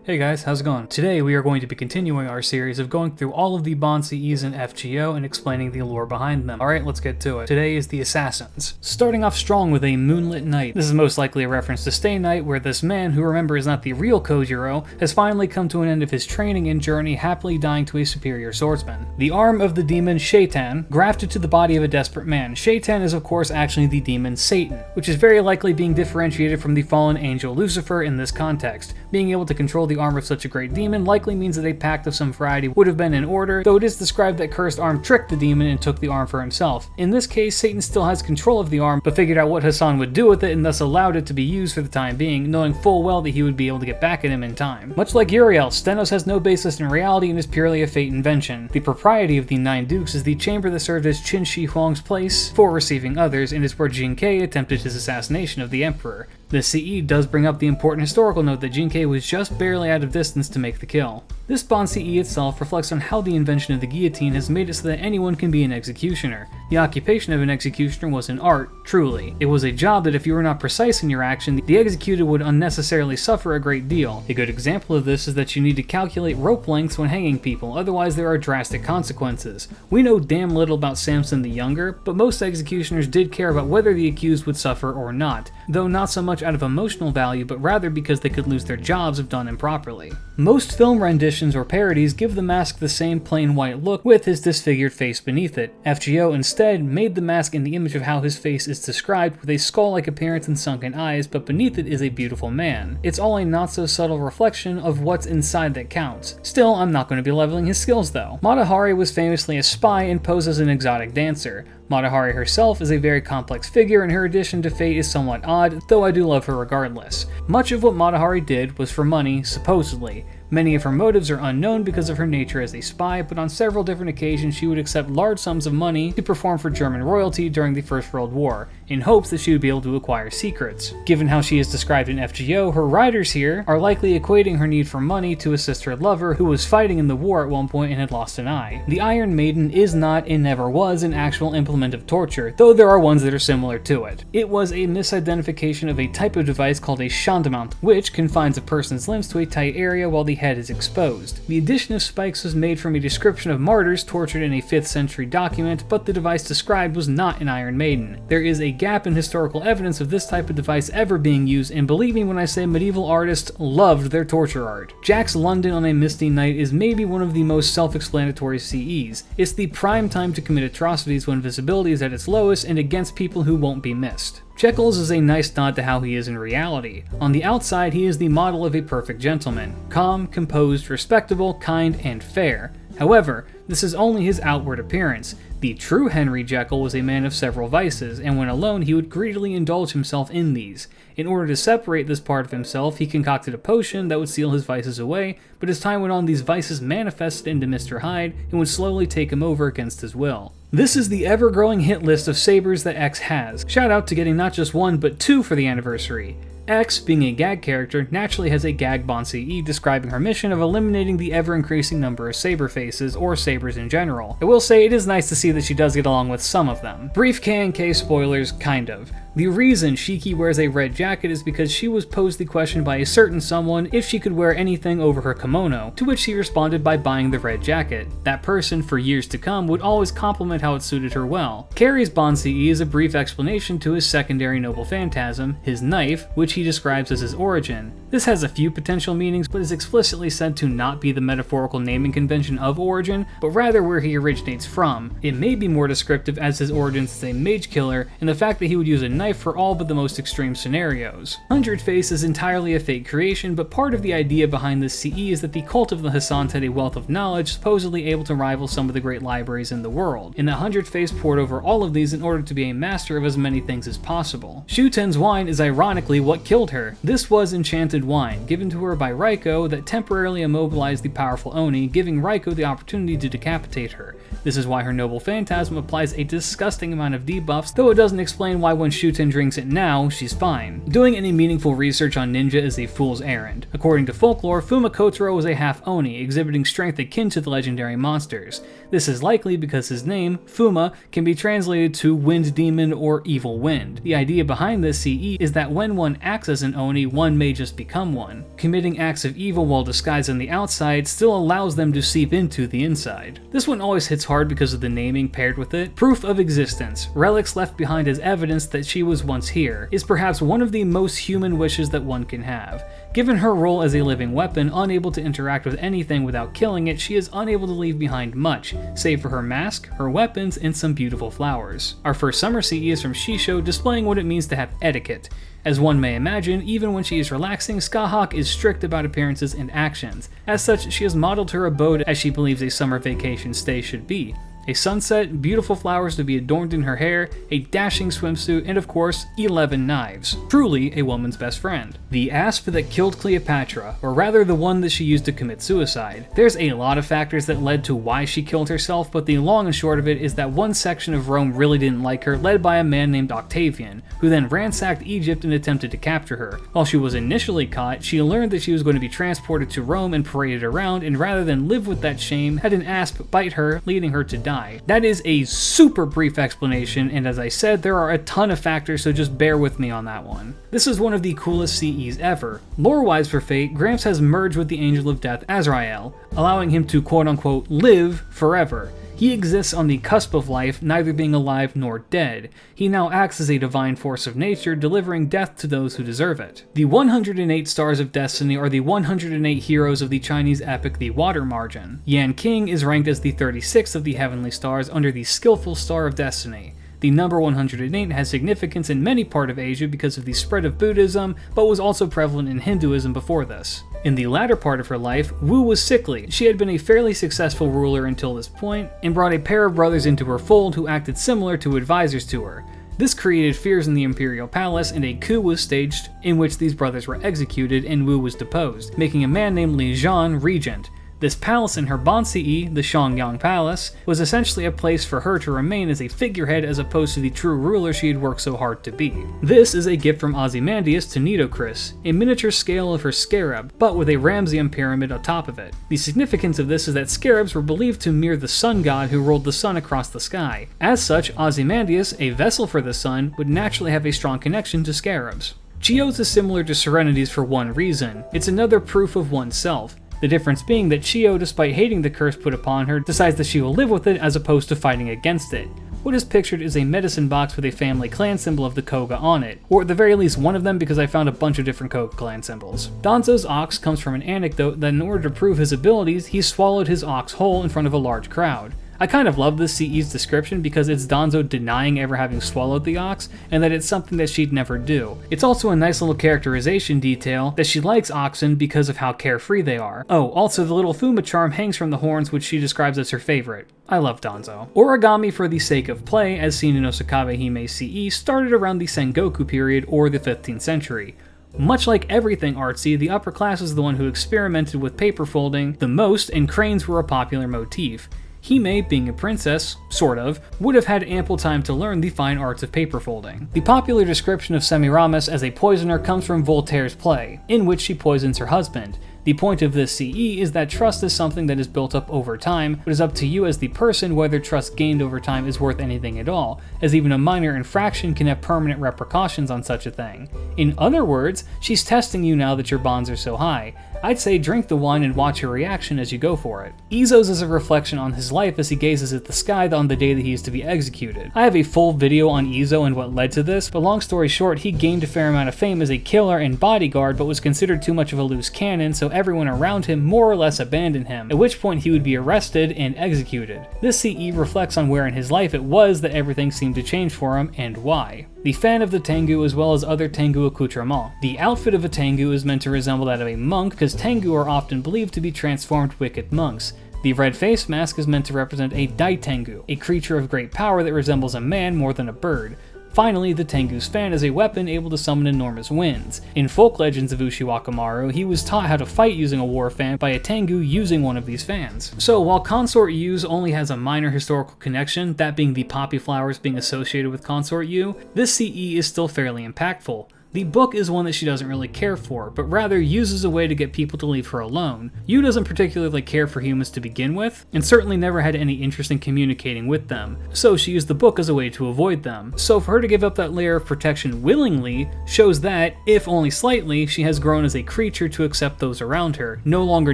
Hey guys, how's it going? Today we are going to be continuing our series of going through all of the Bond CEs in FGO and explaining the lore behind them. Alright, let's get to it. Today is the Assassins. Starting off strong with a moonlit night. This is most likely a reference to Stay Night, where this man, who remember is not the real Kojiro, has finally come to an end of his training and journey, happily dying to a superior swordsman. The arm of the demon Shaitan, grafted to the body of a desperate man. Shaitan is of course actually the demon Satan, which is very likely being differentiated from the fallen angel Lucifer in this context. Being able to control the arm of such a great demon likely means that a pact of some variety would have been in order, though it is described that cursed arm tricked the demon and took the arm for himself. In this case, Satan still has control of the arm, but figured out what Hassan would do with it and thus allowed it to be used for the time being, knowing full well that he would be able to get back at him in time. Much like Uriel, Stenos has no basis in reality and is purely a fate invention. The propriety of the Nine Dukes is the chamber that served as Qin Shi Huang's place for receiving others, and is where Jinkei attempted his assassination of the Emperor. The CE does bring up the important historical note that Jinkei was just barely out of distance to make the kill. This Bond CE itself reflects on how the invention of the guillotine has made it so that anyone can be an executioner. The occupation of an executioner was an art, truly. It was a job that if you were not precise in your action, the executed would unnecessarily suffer a great deal. A good example of this is that you need to calculate rope lengths when hanging people, otherwise there are drastic consequences. We know damn little about Samson the Younger, but most executioners did care about whether the accused would suffer or not, though not so much out of emotional value, but rather because they could lose their jobs if done improperly. Most film renditions or parodies give the mask the same plain white look with his disfigured face beneath it. FGO instead made the mask in the image of how his face is described, with a skull-like appearance and sunken eyes, but beneath it is a beautiful man. It's all a not so subtle reflection of what's inside that counts. Still, I'm not going to be leveling his skills though. Mata Hari was famously a spy and posed as an exotic dancer. Mata Hari herself is a very complex figure, and her addition to fate is somewhat odd, though I do love her regardless. Much of what Mata Hari did was for money, supposedly. Many of her motives are unknown because of her nature as a spy, but on several different occasions she would accept large sums of money to perform for German royalty during the First World War, in hopes that she would be able to acquire secrets. Given how she is described in FGO, her writers here are likely equating her need for money to assist her lover, who was fighting in the war at one point and had lost an eye. The Iron Maiden is not and never was an actual implement of torture, though there are ones that are similar to it. It was a misidentification of a type of device called a Chandamount, which confines a person's limbs to a tight area while the head is exposed. The addition of spikes was made from a description of martyrs tortured in a 5th century document, but the device described was not an Iron Maiden. There is a gap in historical evidence of this type of device ever being used, and believe me when I say medieval artists loved their torture art. Jack's London on a Misty Night is maybe one of the most self-explanatory CEs. It's the prime time to commit atrocities when visibility is at its lowest and against people who won't be missed. Jekyll's is a nice nod to how he is in reality. On the outside, he is the model of a perfect gentleman. Calm, composed, respectable, kind, and fair. However, this is only his outward appearance. The true Henry Jekyll was a man of several vices, and when alone he would greedily indulge himself in these. In order to separate this part of himself, he concocted a potion that would seal his vices away, but as time went on these vices manifested into Mr. Hyde and would slowly take him over against his will. This is the ever-growing hit list of sabers that X has. Shout out to getting not just one, but two for the anniversary. X, being a gag character, naturally has a gag Bond CE describing her mission of eliminating the ever-increasing number of saber faces, or sabers in general. I will say it is nice to see that she does get along with some of them. Brief K&K spoilers, kind of. The reason Shiki wears a red jacket is because she was posed the question by a certain someone if she could wear anything over her kimono, to which she responded by buying the red jacket. That person, for years to come, would always compliment how it suited her well. Carrie's Bond CE is a brief explanation to his secondary noble phantasm, his knife, which he describes as his origin. This has a few potential meanings, but is explicitly said to not be the metaphorical naming convention of origin, but rather where he originates from. It may be more descriptive as his origins as a mage killer, and the fact that he would use a knife for all but the most extreme scenarios. Hundred Face is entirely a fake creation, but part of the idea behind this CE is that the cult of the Hassans had a wealth of knowledge supposedly able to rival some of the great libraries in the world, and that Hundred Face poured over all of these in order to be a master of as many things as possible. Shuten's wine is ironically what killed her. This was enchanted wine, given to her by Raiko, that temporarily immobilized the powerful Oni, giving Raiko the opportunity to decapitate her. This is why her noble phantasm applies a disgusting amount of debuffs, though it doesn't explain why when Shuten Shuten drinks it now, she's fine. Doing any meaningful research on ninja is a fool's errand. According to folklore, Fuma Kotaro was a half Oni, exhibiting strength akin to the legendary monsters. This is likely because his name, Fuma, can be translated to wind demon or evil wind. The idea behind this CE is that when one acts as an Oni, one may just become one. Committing acts of evil while disguised on the outside still allows them to seep into the inside. This one always hits hard because of the naming paired with it. Proof of existence, relics left behind as evidence that she was once here, is perhaps one of the most human wishes that one can have. Given her role as a living weapon, unable to interact with anything without killing it, she is unable to leave behind much, save for her mask, her weapons, and some beautiful flowers. Our first summer CE is from Shishou, displaying what it means to have etiquette. As one may imagine, even when she is relaxing, Scathach is strict about appearances and actions. As such, she has modeled her abode as she believes a summer vacation stay should be. A sunset, beautiful flowers to be adorned in her hair, a dashing swimsuit, and of course, 11 knives. Truly a woman's best friend. The asp that killed Cleopatra, or rather the one that she used to commit suicide. There's a lot of factors that led to why she killed herself, but the long and short of it is that one section of Rome really didn't like her, led by a man named Octavian, who then ransacked Egypt and attempted to capture her. While she was initially caught, she learned that she was going to be transported to Rome and paraded around, and rather than live with that shame, had an asp bite her, leading her to die. That is a super brief explanation, and as I said, there are a ton of factors, so just bear with me on that one. This is one of the coolest CEs ever. Lore-wise for Fate, Gramps has merged with the Angel of Death, Azrael, allowing him to quote-unquote live forever. He exists on the cusp of life, neither being alive nor dead. He now acts as a divine force of nature, delivering death to those who deserve it. The 108 Stars of Destiny are the 108 heroes of the Chinese epic The Water Margin. Yan King is ranked as the 36th of the Heavenly Stars under the Skillful Star of Destiny. The number 108 has significance in many parts of Asia because of the spread of Buddhism, but was also prevalent in Hinduism before this. In the latter part of her life, Wu was sickly. She had been a fairly successful ruler until this point, and brought a pair of brothers into her fold who acted similar to advisors to her. This created fears in the imperial palace, and a coup was staged in which these brothers were executed and Wu was deposed, making a man named Li Zhan regent. This palace in her Bon CE, the Xiangyang Palace, was essentially a place for her to remain as a figurehead as opposed to the true ruler she had worked so hard to be. This is a gift from Ozymandias to Nitocris, a miniature scale of her scarab, but with a Ramesseum pyramid on top of it. The significance of this is that scarabs were believed to mirror the sun god who rolled the sun across the sky. As such, Ozymandias, a vessel for the sun, would naturally have a strong connection to scarabs. Chiyo's is similar to Serenity's for one reason: it's another proof of oneself. The difference being that Chiyo, despite hating the curse put upon her, decides that she will live with it as opposed to fighting against it. What is pictured is a medicine box with a family clan symbol of the Koga on it, or at the very least one of them because I found a bunch of different Koga clan symbols. Danzo's ox comes from an anecdote that in order to prove his abilities, he swallowed his ox whole in front of a large crowd. I kind of love this CE's description because it's Danzo denying ever having swallowed the ox, and that it's something that she'd never do. It's also a nice little characterization detail that she likes oxen because of how carefree they are. Oh, also the little Fuma charm hangs from the horns, which she describes as her favorite. I love Danzo. Origami for the sake of play, as seen in Osakabehime CE, started around the Sengoku period or the 15th century. Much like everything artsy, the upper class was the one who experimented with paper folding the most, and cranes were a popular motif. Hime, being a princess, sort of, would have had ample time to learn the fine arts of paper folding. The popular description of Semiramis as a poisoner comes from Voltaire's play, in which she poisons her husband. The point of this CE is that trust is something that is built up over time, but is up to you as the person whether trust gained over time is worth anything at all, as even a minor infraction can have permanent repercussions on such a thing. In other words, she's testing you now that your bonds are so high. I'd say drink the wine and watch your reaction as you go for it. Izo's is a reflection on his life as he gazes at the sky on the day that he is to be executed. I have a full video on Izo and what led to this, but long story short, he gained a fair amount of fame as a killer and bodyguard, but was considered too much of a loose cannon, so everyone around him more or less abandoned him, at which point he would be arrested and executed. This CE reflects on where in his life it was that everything seemed to change for him, and why. The fan of the Tengu as well as other Tengu accoutrements. The outfit of a Tengu is meant to resemble that of a monk, because Tengu are often believed to be transformed wicked monks. The red face mask is meant to represent a Dai Tengu, a creature of great power that resembles a man more than a bird. Finally, the Tengu's fan is a weapon able to summon enormous winds. In folk legends of Ushi Wakamaru, he was taught how to fight using a war fan by a Tengu using one of these fans. So while Consort Yu's only has a minor historical connection, that being the poppy flowers being associated with Consort Yu, this CE is still fairly impactful. The book is one that she doesn't really care for, but rather uses a way to get people to leave her alone. Yu doesn't particularly care for humans to begin with, and certainly never had any interest in communicating with them, so she used the book as a way to avoid them. So for her to give up that layer of protection willingly shows that, if only slightly, she has grown as a creature to accept those around her. No longer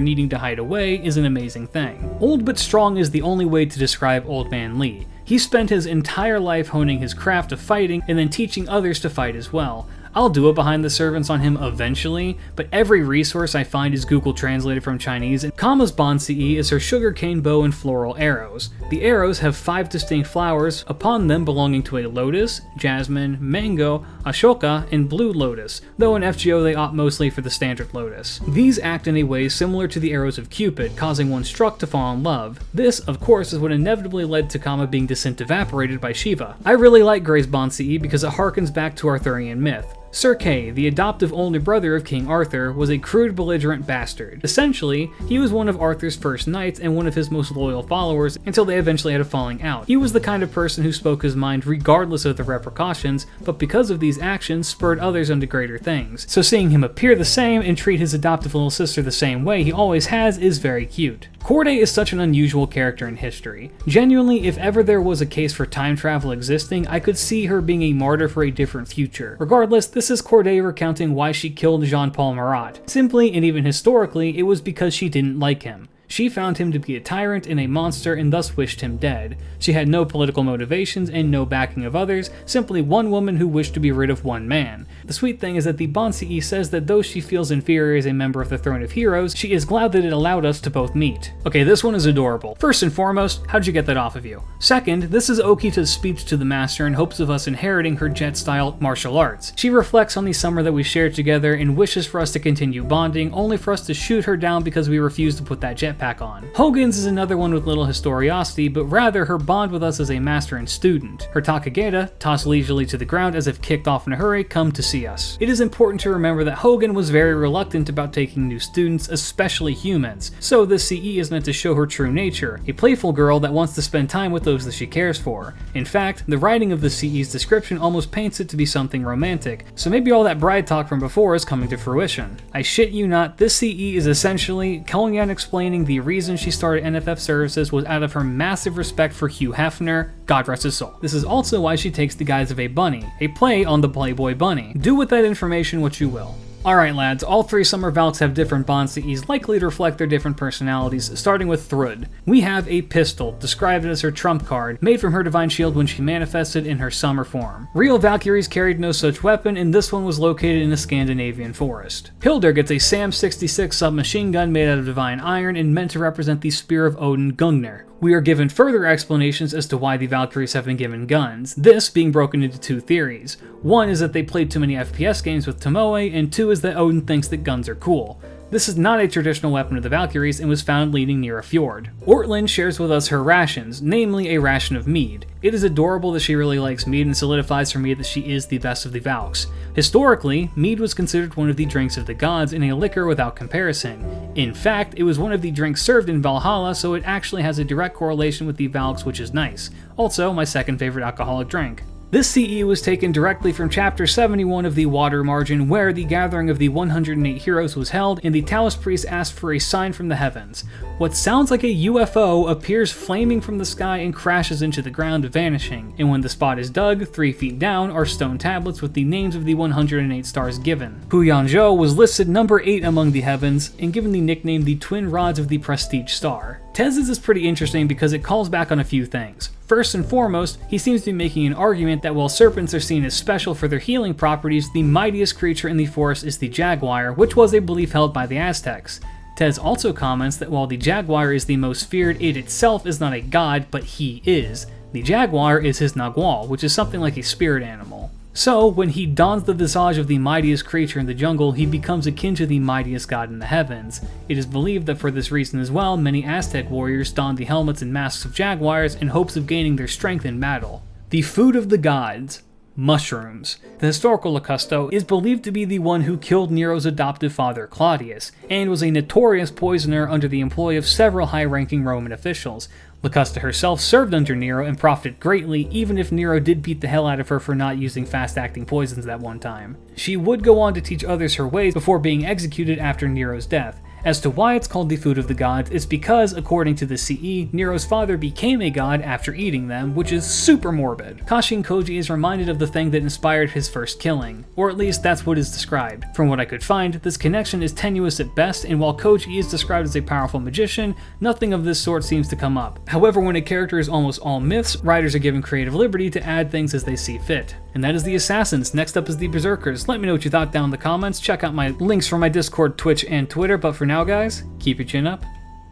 needing to hide away is an amazing thing. Old but strong is the only way to describe Old Man Lee. He spent his entire life honing his craft of fighting and then teaching others to fight as well. I'll do a behind the servants on him eventually, but every resource I find is Google translated from Chinese, and Kama's Bon Ce is her sugarcane bow and floral arrows. The arrows have 5 distinct flowers upon them belonging to a lotus, jasmine, mango, ashoka, and blue lotus, though in FGO they opt mostly for the standard lotus. These act in a way similar to the arrows of Cupid, causing one struck to fall in love. This, of course, is what inevitably led to Kama being disintevaporated by Shiva. I really like Gray's Bon Ce because it harkens back to Arthurian myth. Sir Kay, the adoptive older brother of King Arthur, was a crude, belligerent bastard. Essentially, he was one of Arthur's first knights and one of his most loyal followers until they eventually had a falling out. He was the kind of person who spoke his mind regardless of the repercussions, but because of these actions, spurred others onto greater things. So seeing him appear the same and treat his adoptive little sister the same way he always has is very cute. Corday is such an unusual character in history. Genuinely, if ever there was a case for time travel existing, I could see her being a martyr for a different future. Regardless, this is Corday recounting why she killed Jean-Paul Marat. Simply, and even historically, it was because she didn't like him. She found him to be a tyrant and a monster and thus wished him dead. She had no political motivations and no backing of others, simply one woman who wished to be rid of one man. The sweet thing is that the Bon Ce says that though she feels inferior as a member of the Throne of Heroes, she is glad that it allowed us to both meet. Okay, this one is adorable. First and foremost, how'd you get that off of you? Second, this is Okita's speech to the Master in hopes of us inheriting her jet-style martial arts. She reflects on the summer that we shared together and wishes for us to continue bonding, only for us to shoot her down because we refused to put that jetpack on. Hogan's is another one with little historiosity, but rather her bond with us as a master and student. Her Takageta, tossed leisurely to the ground as if kicked off in a hurry, come to see us. It is important to remember that Hogan was very reluctant about taking new students, especially humans, so this CE is meant to show her true nature, a playful girl that wants to spend time with those that she cares for. In fact, the writing of the CE's description almost paints it to be something romantic, so maybe all that bride talk from before is coming to fruition. I shit you not, this CE is essentially Kellyanne explaining the reason she started NFF Services was out of her massive respect for Hugh Hefner, God rest his soul. This is also why she takes the guise of a bunny, a play on the Playboy bunny. Do with that information what you will. Alright lads, all 3 Summer Valks have different Bon Ce's likely to reflect their different personalities, starting with Thrud. We have a pistol, described as her trump card, made from her divine shield when she manifested in her summer form. Real Valkyries carried no such weapon, and this one was located in a Scandinavian forest. Hildur gets a SAM 66 submachine gun made out of divine iron and meant to represent the Spear of Odin Gungnir. We are given further explanations as to why the Valkyries have been given guns, this being broken into 2 theories. One is that they played too many FPS games with Tomoe, and 2 is that Odin thinks that guns are cool. This is not a traditional weapon of the Valkyries and was found leading near a fjord. Ortlin shares with us her rations, namely a ration of mead. It is adorable that she really likes mead and solidifies for me that she is the best of the Valks. Historically, mead was considered one of the drinks of the gods and a liquor without comparison. In fact, it was one of the drinks served in Valhalla, so it actually has a direct correlation with the Valks, which is nice. Also, my second favorite alcoholic drink. This CE was taken directly from Chapter 71 of the Water Margin, where the gathering of the 108 heroes was held, and the Taoist priest asked for a sign from the heavens. What sounds like a UFO appears flaming from the sky and crashes into the ground, vanishing, and when the spot is dug, 3 feet down are stone tablets with the names of the 108 stars given. Puyanzhou was listed number 8 among the heavens, and given the nickname the Twin Rods of the Prestige Star. Tez's is pretty interesting because it calls back on a few things. First and foremost, he seems to be making an argument that while serpents are seen as special for their healing properties, the mightiest creature in the forest is the jaguar, which was a belief held by the Aztecs. Tez also comments that while the jaguar is the most feared, it itself is not a god, but he is. The jaguar is his nagual, which is something like a spirit animal. So, when he dons the visage of the mightiest creature in the jungle, he becomes akin to the mightiest god in the heavens. It is believed that for this reason as well, many Aztec warriors donned the helmets and masks of jaguars in hopes of gaining their strength in battle. The food of the gods. mushrooms. The historical Locusta is believed to be the one who killed Nero's adoptive father Claudius, and was a notorious poisoner under the employ of several high-ranking Roman officials. Locusta herself served under Nero and profited greatly, even if Nero did beat the hell out of her for not using fast-acting poisons that one time. She would go on to teach others her ways before being executed after Nero's death. As to why it's called the food of the gods, it's because, according to the CE, Nero's father became a god after eating them, which is super morbid. Kashin Koji is reminded of the thing that inspired his first killing, or at least that's what is described. From what I could find, this connection is tenuous at best, and while Koji is described as a powerful magician, nothing of this sort seems to come up. However, when a character is almost all myths, writers are given creative liberty to add things as they see fit. And that is the Assassins. Next up is the Berserkers. Let me know what you thought down in the comments. Check out my links for my Discord, Twitch, and Twitter, but for now guys, keep your chin up.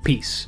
Peace.